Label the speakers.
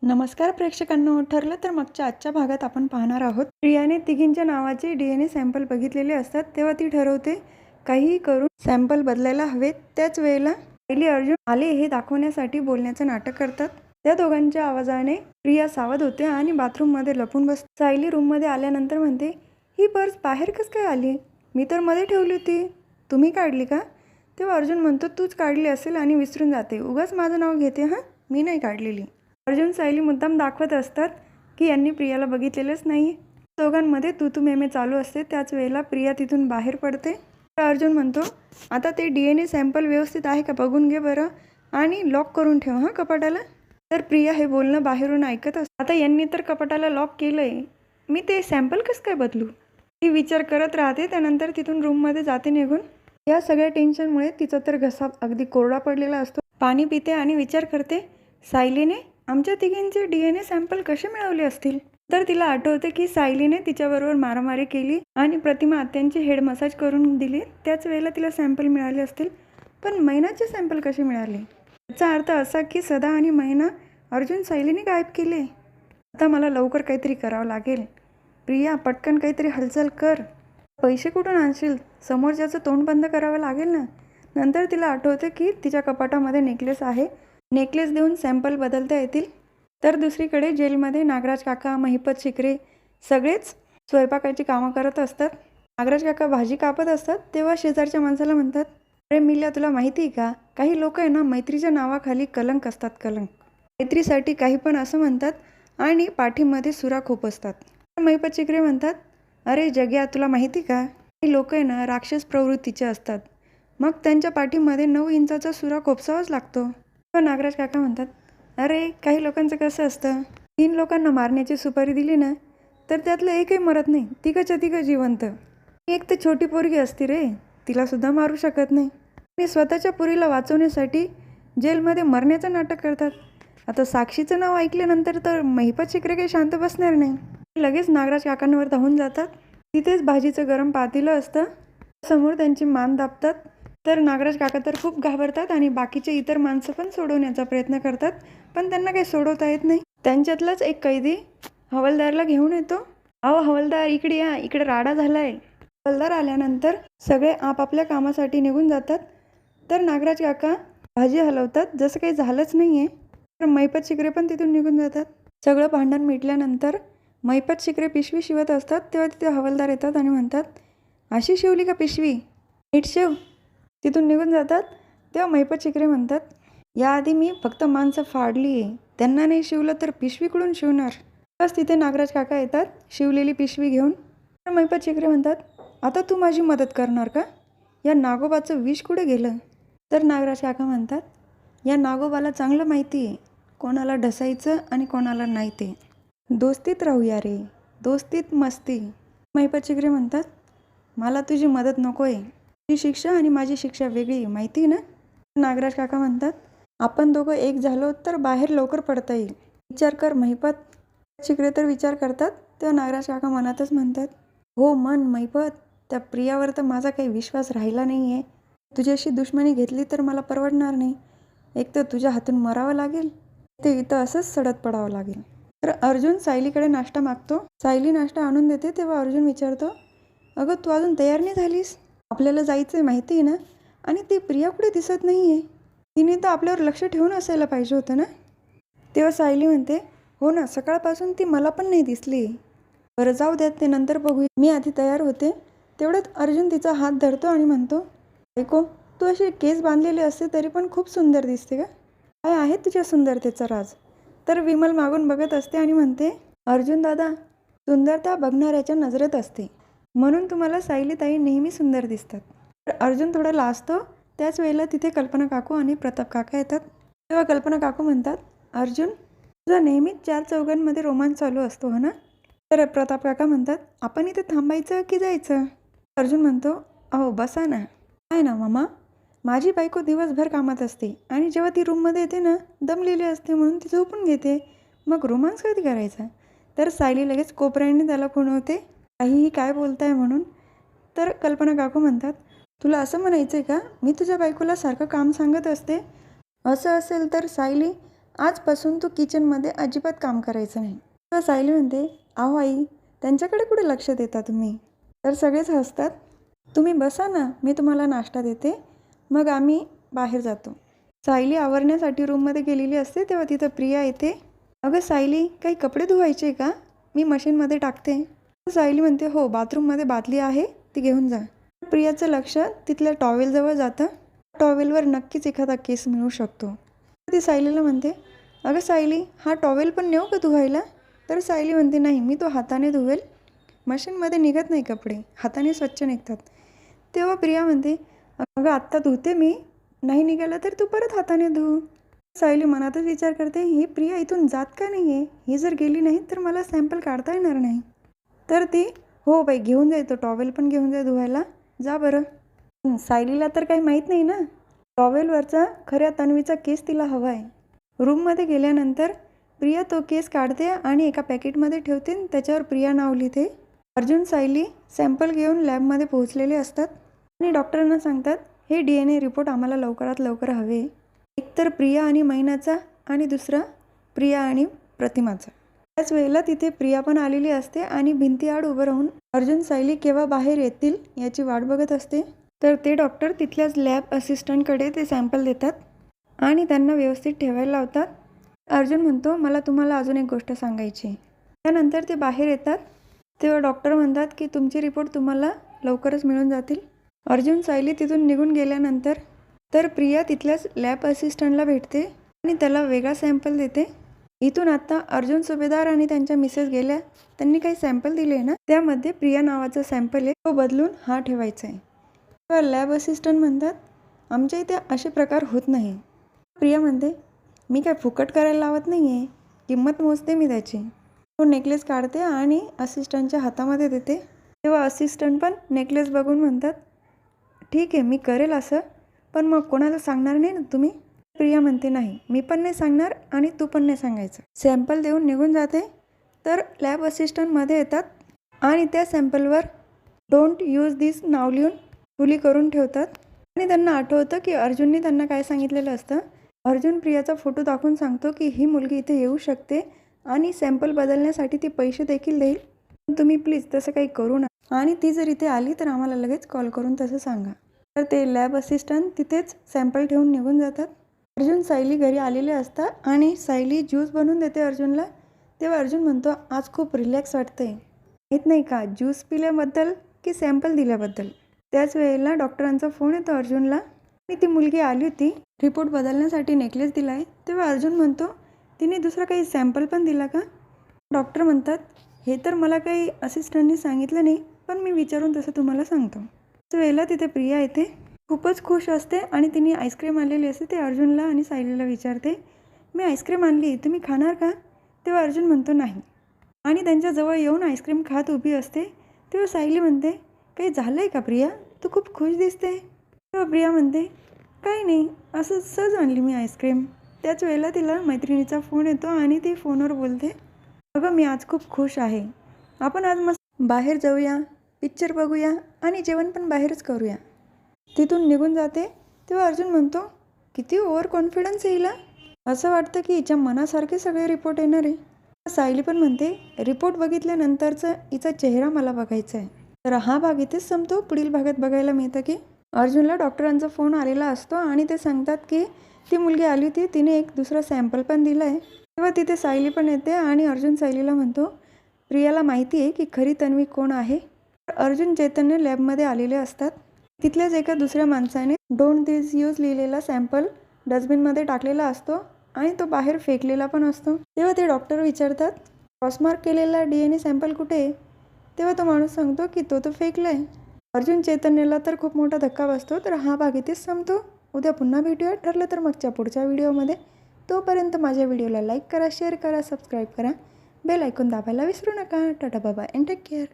Speaker 1: नमस्कार प्रेक्षकांनो. ठरलं तर मागच्या आजच्या भागात आपण पाहणार आहोत. प्रियाने तिघींच्या नावाचे DNA सॅम्पल बघितलेले असतात तेव्हा ती ठरवते काहीही करून सॅम्पल बदलायला हवेत. त्याच वेळेला सायली अर्जुन आले हे दाखवण्यासाठी बोलण्याचं नाटक करतात. त्या दोघांच्या आवाजाने प्रिया सावध होते आणि बाथरूममध्ये लपून बसते. सायली रूममध्ये आल्यानंतर म्हणते, ही पर्स बाहेर कसं काय आली? मी तर मध्ये ठेवली होती. तुम्ही काढली का? तेव्हा अर्जुन म्हणतो, तूच काढली असेल आणि विसरून जाते. उगाच माझं नाव घेते. हां, मी नाही काढलेली. अर्जुन सायली मुद्दाम दाखवत असतात की यांनी प्रियाला बघितलेलंच नाही. दोघांमध्ये तू मेमे चालू असते. त्याच वेळेला प्रिया तिथून बाहेर पडते. अर्जुन म्हणतो, आता ते DNA सॅम्पल व्यवस्थित आहे का बघून घे बरं आणि लॉक करून ठेव हां कपाटाला. तर प्रिया हे बोलणं बाहेरून ऐकत असते. आता यांनी तर कपाटाला लॉक केलंय, मी ते सॅम्पल कसं काय बदलू? ती विचार करत राहते. त्यानंतर तिथून रूममध्ये जाते निघून. या सगळ्या टेन्शनमुळे तिचा तर घसा अगदी कोरडा पडलेला असतो. पाणी पिते आणि विचार करते, सायलीने आमच्या तिघींचे DNA सॅम्पल कसे मिळवले असतील? तर तिला आठवते की सायलीने तिच्याबरोबर मारामारी केली आणि प्रतिमा आत्यांची हेड मसाज करून दिली. त्याच वेळेला तिला सॅम्पल मिळाले असतील. पण मैनाचे सॅम्पल कसे मिळाले? याचा अर्थ असा की सदा आणि मैना अर्जुन सायलीने गायब केले. आता मला लवकर काहीतरी करावं लागेल. प्रिया, पटकन काहीतरी हालचाल कर. पैसे कुठून आणशील? समोरच्याचं तोंड बंद करावं लागेल ना. नंतर तिला आठवते की तिच्या कपाटामध्ये नेकलेस आहे. नेकलेस देऊन सॅम्पल बदलता येतील. तर दुसरीकडे जेलमध्ये नागराज काका, महिपत शिकरे सगळेच स्वयंपाकाची कामं करत असतात. नागराज काका भाजी कापत असतात तेव्हा शेजारच्या माणसाला म्हणतात, अरे मिल्या, तुला माहिती आहे का, काही लोक आहे ना मैत्रीच्या नावाखाली कलंक असतात. कलंक मैत्रीसाठी काही पण असं म्हणतात आणि पाठीमध्ये सुरा खोपसतात. तर महिपत शिकरे म्हणतात, अरे जग्या, तुला माहिती का, काही लोक आहे ना राक्षस प्रवृत्तीचे असतात. मग त्यांच्या पाठीमध्ये 9 इंचाचा सुरा खोपसावाच लागतो. तर नागराज काका म्हणतात, अरे काही लोकांचं कसं असतं, 3 लोकांना मारण्याची सुपारी दिली ना तर त्यातलं एकही मरत नाही, तिघंच्या तिघं जिवंत. एक तर छोटी पोरगी असती रे, तिलासुद्धा मारू शकत नाही. आणि स्वतःच्या पोरीला वाचवण्यासाठी जेलमध्ये मरण्याचं नाटक करतात. आता साक्षीचं नाव ऐकल्यानंतर तर महिपत शिकरे काही शांत बसणार नाही. लगेच नागराज काकांवर धावून जातात. तिथेच भाजीचं गरम पातेलं असतं. समोर त्यांची मान दाबतात. तर नागराज काका तर खूप घाबरतात आणि बाकीचे इतर माणसं पण सोडवण्याचा प्रयत्न करतात, पण त्यांना काही सोडवता येत नाही. त्यांच्यातलाच एक कैदी हवालदारला घेऊन येतो. अहो हवालदार, इकडे या, इकडे राडा झालाय. हवालदार आल्यानंतर सगळे आपापल्या कामासाठी निघून जातात. तर नागराज काका भाजी हलवतात जसं काही झालंच नाही आहे. तर महिपत शिकरे पण तिथून निघून जातात. सगळं भांडण मिटल्यानंतर महिपत शिकरे पिशवी शिवत असतात तेव्हा तिथे हवालदार येतात आणि म्हणतात, अशी शिवली का पिशवी, नीट शिव. तिथून निघून जातात. तेव्हा महिपत शिकरे म्हणतात, याआधी मी फक्त माणसं फाडली आहे, त्यांना नाही शिवलं तर पिशवीकडून शिवणार. बस तिथे नागराज काका येतात शिवलेली पिशवी घेऊन. तर महिपत शिकरे म्हणतात, आता तू माझी मदत करणार का? या नागोबाचं विष कुठे गेलं? तर नागराज काका म्हणतात, या नागोबाला चांगलं माहिती आहे कोणाला ढसायचं आणि कोणाला नाही. ते दोस्तीत राहूया रे, दोस्तीत मस्ती. महिपत शिकरे म्हणतात, मला तुझी मदत नको आहे. तुझी शिक्षा आणि माझी शिक्षा वेगळी, माहिती ना. नागराज काका म्हणतात, आपण दोघं एक झालो तर बाहेर लवकर पडता येईल. विचार कर महिपत. शिकरे तर विचार करतात. तेव्हा नागराज काका मनातच म्हणतात, हो मन महिपत, त्या प्रियावर तर माझा काही विश्वास राहिला नाही आहे. तुझ्याशी दुश्मनी घेतली तर मला परवडणार नाही. एक तर तुझ्या हातून मरावं लागेल, ते इथं असंच सडत पडावं लागेल. तर अर्जुन सायलीकडे नाश्ता मागतो. सायली नाश्ता आणून देते. तेव्हा अर्जुन विचारतो, अगं तू अजून तयार नाही झालीस? आपल्याला जायचं आहे माहिती आहे ना, आणि ती प्रिया कुठे दिसत नाही आहे. तिने तर आपल्यावर लक्ष ठेवून असायला पाहिजे होतं ना. तेव्हा सायली म्हणते, हो ना, सकाळपासून ती मला पण नाही दिसली. बरं जाऊ द्यात, ते नंतर बघूया, मी आधी तयार होते. तेवढ्यात अर्जुन तिचा हात धरतो आणि म्हणतो, ऐको, तू अशी केस बांधलेली असते तरी पण खूप सुंदर दिसते का? काय आहे तुझ्या सुंदरतेचा राज? तर विमल मागून बघत असते आणि म्हणते, अर्जुन दादा, सुंदरता बघणाऱ्याच्या नजरेत असते, म्हणून तुम्हाला सायलीताई नेहमी सुंदर दिसतात. तर अर्जुन थोडा लाजतो. त्याच वेळेला तिथे कल्पना काकू आणि प्रताप काका येतात. तेव्हा कल्पना काकू म्हणतात, अर्जुन, तुझा नेहमीच 4 चौघांमध्ये रोमांच चालू असतो हो ना. तर प्रताप काका म्हणतात, आपण इथे थांबायचं की जायचं? अर्जुन म्हणतो, अहो बसा ना. काय ना मामा, माझी बायको दिवसभर कामात असते आणि जेव्हा ती रूममध्ये येते ना दमलेली असते म्हणून ती झोपून घेते, मग रोमांस कधी करायचा? तर सायली लगेच कोपऱ्याने त्याला खुणवते, काहीही काय बोलताय म्हणून. तर कल्पना काकू म्हणतात, तुला असं म्हणायचं आहे का मी तुझ्या बायकोला सारखं काम सांगत असते? असं असेल तर सायली, आजपासून तू किचनमध्ये अजिबात काम करायचं नाही. तेव्हा सायली म्हणते, अहो आई, त्यांच्याकडे कुठे लक्ष देता तुम्ही? तर सगळेच हसतात. तुम्ही बसा ना, मी तुम्हाला नाश्ता देते, मग आम्ही बाहेर जातो. सायली आवरण्यासाठी रूममध्ये गेलेली असते तेव्हा तिथं प्रिया येते. अगं सायली, काही कपडे धुवायचे का? मी मशीनमध्ये टाकते. सायली म्हणते, हो, बाथरूममध्ये बादली आहे, ती घेऊन जा. प्रियाचं लक्ष तिथल्या टॉवेलजवळ जातं. टॉवेलवर नक्कीच एखादा केस मिळू शकतो. ती सायलीला म्हणते, अगं सायली, हा टॉवेल पण नेऊ का धुवायला? तर सायली म्हणते, नाही, मी तो हाताने धुवेल, मशीनमध्ये निघत नाही कपडे, हाताने स्वच्छ निघतात. तेव्हा प्रिया म्हणते, अगं आत्ता धुते मी, नाही निघालं तर तू परत हाताने धु. सायली मनातच विचार करते, ही प्रिया इथून जात का नाही आहे? ही जर गेली नाही तर मला सॅम्पल काढता येणार नाही. तर ती, हो बाई, घेऊन जाय, तो टॉवेल पण घेऊन जाय धुवायला, जा बरं. सायलीला तर काही माहीत नाही ना, टॉवेलवरचा खऱ्या तन्वीचा केस तिला हवा आहे. रूममध्ये गेल्यानंतर प्रिया तो केस काढते आणि एका पॅकेटमध्ये ठेवते. त्याच्यावर प्रिया नाव लिहिते. अर्जुन, सायली सॅम्पल घेऊन लॅबमध्ये पोहोचलेले असतात आणि डॉक्टरांना सांगतात, हे DNA रिपोर्ट आम्हाला लवकरात लवकर हवे. एक तर प्रिया आणि मैनाचा आणि दुसरा प्रिया आणि प्रतिमाचा. त्याच वेळेला तिथे प्रिया पण आलेली असते आणि भिंतीआड उभं राहून अर्जुन सायली केव्हा बाहेर येतील याची वाट बघत असते. तर ते डॉक्टर तिथल्याच लॅब असिस्टंटकडे ते सॅम्पल देतात आणि त्यांना व्यवस्थित ठेवायला लावतात. अर्जुन म्हणतो, मला तुम्हाला अजून एक गोष्ट सांगायची. त्यानंतर ते बाहेर येतात तेव्हा डॉक्टर म्हणतात की तुमचे रिपोर्ट तुम्हाला लवकरच मिळून जातील. अर्जुन सायली तिथून निघून गेल्यानंतर तर प्रिया तिथल्याच लॅब असिस्टंटला भेटते आणि त्याला वेगळा सॅम्पल देते. इथून आता अर्जुन सुभेदार आणि त्यांच्या मिसेस गेल्या, त्यांनी काही सॅम्पल दिले ना, त्यामध्ये प्रिया नावाचा सॅम्पल आहे, तो बदलून हा ठेवायचा आहे. तेव्हा लॅब असिस्टंट म्हणतात, आमच्या इथे असे प्रकार होत नाही. प्रिया म्हणते, मी काय फुकट करायला लावत नाही आहे, किंमत मोजते मी त्याची. तो नेकलेस काढते आणि असिस्टंटच्या हातामध्ये देते. तेव्हा असिस्टंट पण नेकलेस बघून म्हणतात, ठीक आहे, मी करेल असं, पण मग कोणाला सांगणार नाही ना तुम्ही? प्रिया म्हणते, नाही, मी पण नाही सांगणार आणि तू पण नाही सांगायचं. सॅम्पल देऊन निघून जाते. तर लॅब असिस्टंटमध्ये येतात आणि त्या सॅम्पलवर डोंट यूज दिस नाव लिहून खुली करून ठेवतात आणि त्यांना आठवतं की अर्जुनने त्यांना काय सांगितलेलं असतं. अर्जुन प्रियाचा फोटो दाखवून सांगतो की ही मुलगी इथे येऊ शकते आणि सॅम्पल बदलण्यासाठी ती पैसे देखील देईल, पण तुम्ही प्लीज तसं काही करू नका आणि ती जर इथे आली तर आम्हाला लगेच कॉल करून तसं सांगा. तर ते लॅब असिस्टंट तिथेच सॅम्पल ठेवून निघून जातात. अर्जुन सायली घरी आलेले असतात आणि सायली ज्यूस बनवून देते अर्जुनला. तेव्हा अर्जुन म्हणतो, आज खूप रिलॅक्स वाटतंय, माहीत नाही का, ज्यूस पिल्याबद्दल की सॅम्पल दिल्याबद्दल. त्याच वेळेला डॉक्टरांचा फोन येतो अर्जुनला आणि ती मुलगी आली होती, रिपोर्ट बदलण्यासाठी नेकलेस दिला आहे. तेव्हा अर्जुन म्हणतो, तिने दुसरा काही सॅम्पल पण दिला का? डॉक्टर म्हणतात, हे तर मला काही असिस्टंटनी सांगितलं नाही, पण मी विचारून तसं तुम्हाला सांगतो. त्याच वेळेला तिथे प्रिया येते, खूपच खुश असते आणि तिने आईस्क्रीम आणलेली असते. ते अर्जुनला आणि सायलीला विचारते, मी आईस्क्रीम आणली, तुम्ही खाणार का? तेव्हा अर्जुन म्हणतो, नाही, आणि त्यांच्याजवळ येऊन आईस्क्रीम खात उभी असते. तेव्हा सायली म्हणते, काही झालं आहे का प्रिया, तू खूप खुश दिसते. तेव्हा प्रिया म्हणते, काही नाही, असं सहज आणली मी आईस्क्रीम. त्याच वेळेला तिला मैत्रिणीचा फोन येतो आणि ती फोनवर बोलते, अगं मी आज खूप खुश आहे, आपण आज मस्त बाहेर जाऊया, पिक्चर बघूया आणि जेवण पण बाहेरच करूया. तिथून निघून जाते. तेव्हा अर्जुन म्हणतो, किती ओव्हर कॉन्फिडन्स आहे हिला, असं वाटतं की हिच्या मनासारखे सगळे रिपोर्ट येणार आहे. सायली पण म्हणते, रिपोर्ट बघितल्यानंतरचा हिचा चेहरा मला बघायचा आहे. तर हा भाग इथेच संपतो. पुढील भागात बघायला मिळतं की अर्जुनला डॉक्टरांचा फोन आलेला असतो आणि ते सांगतात की ती मुलगी आली होती, तिने एक दुसरा सॅम्पल पण दिला आहे. तेव्हा तिथे सायली पण येते आणि अर्जुन सायलीला म्हणतो, प्रियाला माहिती आहे की खरी तन्वी कोण आहे. अर्जुन चैतन्य लॅबमध्ये आलेले असतात. तिथल्याच एका दुसऱ्या माणसाने डोंट दिस यूज लिहिलेला सॅम्पल डस्टबिनमध्ये टाकलेला असतो आणि तो बाहेर फेकलेला पण असतो. तेव्हा ते डॉक्टर विचारतात, क्रॉसमार्क केलेला DNA सॅम्पल कुठे आहे? तेव्हा तो माणूस सांगतो की तो फेकला आहे. अर्जुन चैतन्यला तर खूप मोठा धक्का बसतो. तर हा भाग इथेच संपतो. उद्या पुन्हा भेटूया, ठरलं तर मागच्या पुढच्या व्हिडिओमध्ये. तोपर्यंत माझ्या व्हिडिओला लाईक करा, शेअर करा, सबस्क्राईब करा, बेल आयकॉन दाबायला विसरू नका. Tata bye and take care.